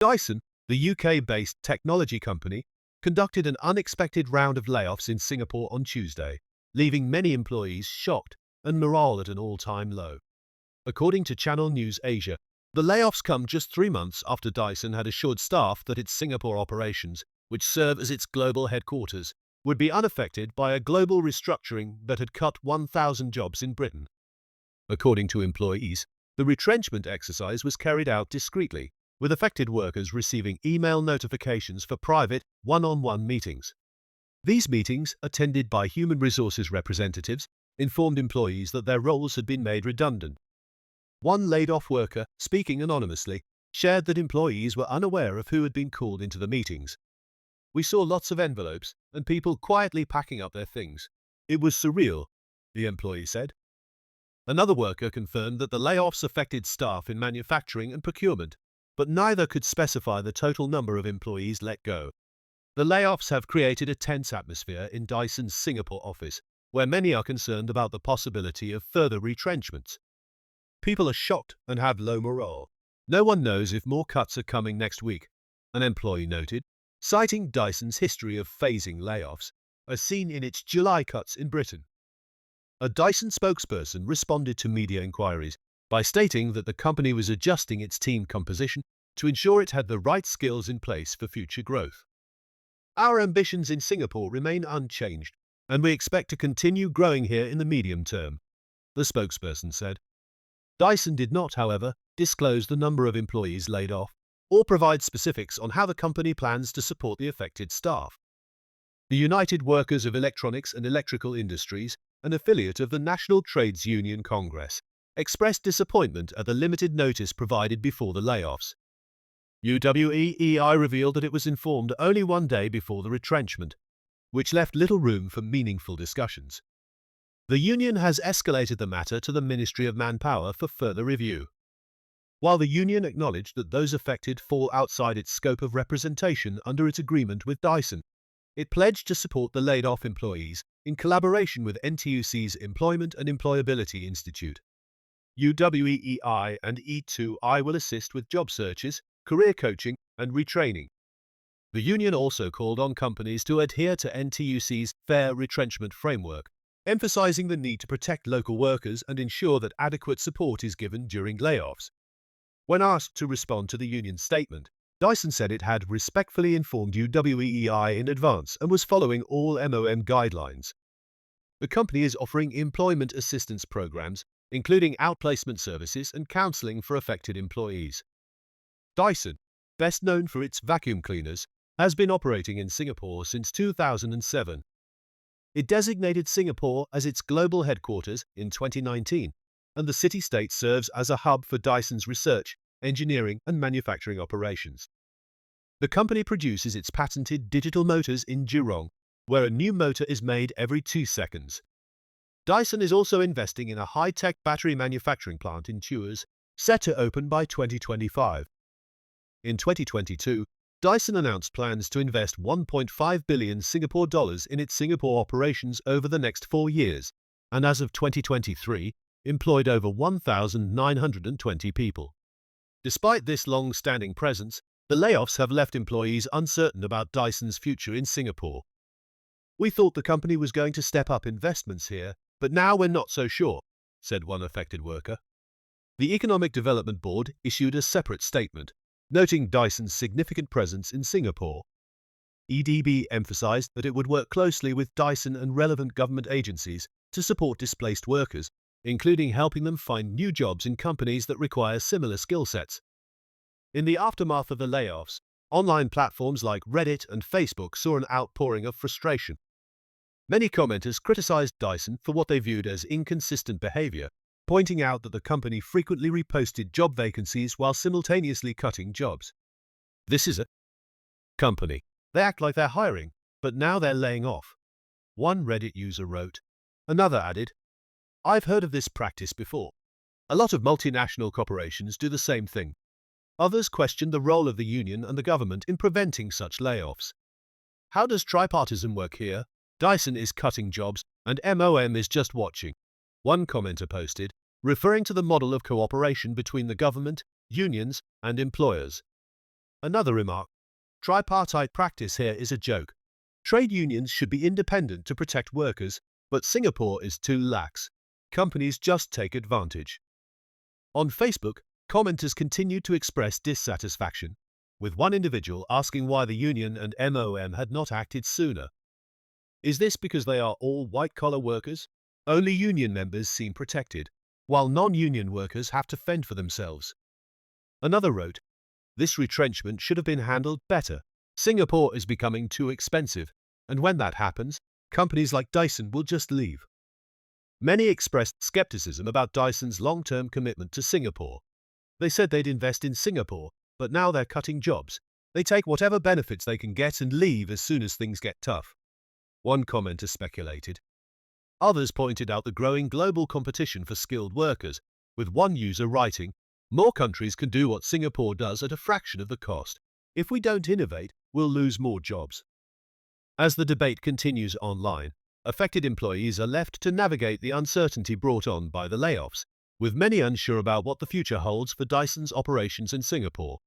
Dyson, the UK-based technology company, conducted an unexpected round of layoffs in Singapore on Tuesday, leaving many employees shocked and morale at an all-time low. According to Channel News Asia, the layoffs come just 3 months after Dyson had assured staff that its Singapore operations, which serve as its global headquarters, would be unaffected by a global restructuring that had cut 1,000 jobs in Britain. According to employees, the retrenchment exercise was carried out discreetly, with affected workers receiving email notifications for private, one-on-one meetings. These meetings, attended by human resources representatives, informed employees that their roles had been made redundant. One laid-off worker, speaking anonymously, shared that employees were unaware of who had been called into the meetings. "We saw lots of envelopes and people quietly packing up their things. It was surreal," the employee said. Another worker confirmed that the layoffs affected staff in manufacturing and procurement, but neither could specify the total number of employees let go. The layoffs have created a tense atmosphere in Dyson's Singapore office, where many are concerned about the possibility of further retrenchments. "People are shocked and have low morale. No one knows if more cuts are coming next week," an employee noted, citing Dyson's history of phasing layoffs, as seen in its July cuts in Britain. A Dyson spokesperson responded to media inquiries by stating that the company was adjusting its team composition to ensure it had the right skills in place for future growth. "Our ambitions in Singapore remain unchanged, and we expect to continue growing here in the medium term," the spokesperson said. Dyson did not, however, disclose the number of employees laid off or provide specifics on how the company plans to support the affected staff. The United Workers of Electronics and Electrical Industries, an affiliate of the National Trades Union Congress, expressed disappointment at the limited notice provided before the layoffs. UWEEI revealed that it was informed only 1 day before the retrenchment, which left little room for meaningful discussions. The union has escalated the matter to the Ministry of Manpower for further review. While the union acknowledged that those affected fall outside its scope of representation under its agreement with Dyson, it pledged to support the laid-off employees in collaboration with NTUC's Employment and Employability Institute. UWEEI and E2I will assist with job searches, career coaching, and retraining. The union also called on companies to adhere to NTUC's Fair Retrenchment Framework, emphasizing the need to protect local workers and ensure that adequate support is given during layoffs. When asked to respond to the union's statement, Dyson said it had respectfully informed UWEEI in advance and was following all MOM guidelines. The company is offering employment assistance programs, including outplacement services and counseling for affected employees. Dyson, best known for its vacuum cleaners, has been operating in Singapore since 2007. It designated Singapore as its global headquarters in 2019, and the city-state serves as a hub for Dyson's research, engineering, and manufacturing operations. The company produces its patented digital motors in Jurong, where a new motor is made every 2 seconds. Dyson is also investing in a high-tech battery manufacturing plant in Tuas, set to open by 2025. In 2022, Dyson announced plans to invest 1.5 billion Singapore dollars in its Singapore operations over the next 4 years, and as of 2023, employed over 1,920 people. Despite this long-standing presence, the layoffs have left employees uncertain about Dyson's future in Singapore. "We thought the company was going to step up investments here, but now we're not so sure," said one affected worker. The Economic Development Board issued a separate statement, noting Dyson's significant presence in Singapore. EDB emphasized that it would work closely with Dyson and relevant government agencies to support displaced workers, including helping them find new jobs in companies that require similar skill sets. In the aftermath of the layoffs, online platforms like Reddit and Facebook saw an outpouring of frustration. Many commenters criticized Dyson for what they viewed as inconsistent behavior, pointing out that the company frequently reposted job vacancies while simultaneously cutting jobs. "This is a company. They act like they're hiring, but now they're laying off," one Reddit user wrote. Another added, "I've heard of this practice before. A lot of multinational corporations do the same thing." Others questioned the role of the union and the government in preventing such layoffs. "How does tripartism work here? Dyson is cutting jobs, and MOM is just watching," one commenter posted, referring to the model of cooperation between the government, unions, and employers. Another remark, tripartite practice here is a joke. Trade unions should be independent to protect workers, but Singapore is too lax. Companies just take advantage. On Facebook, commenters continued to express dissatisfaction, with one individual asking why the union and MOM had not acted sooner. Is this because they are all white-collar workers? Only union members seem protected, while non-union workers have to fend for themselves. Another wrote, this retrenchment should have been handled better. Singapore is becoming too expensive, and when that happens, companies like Dyson will just leave. Many expressed skepticism about Dyson's long-term commitment to Singapore. They said they'd invest in Singapore, but now they're cutting jobs. They take whatever benefits they can get and leave as soon as things get tough. One commenter speculated. Others pointed out the growing global competition for skilled workers, with one user writing, more countries can do what Singapore does at a fraction of the cost. If we don't innovate, we'll lose more jobs. As the debate continues online, affected employees are left to navigate the uncertainty brought on by the layoffs, with many unsure about what the future holds for Dyson's operations in Singapore.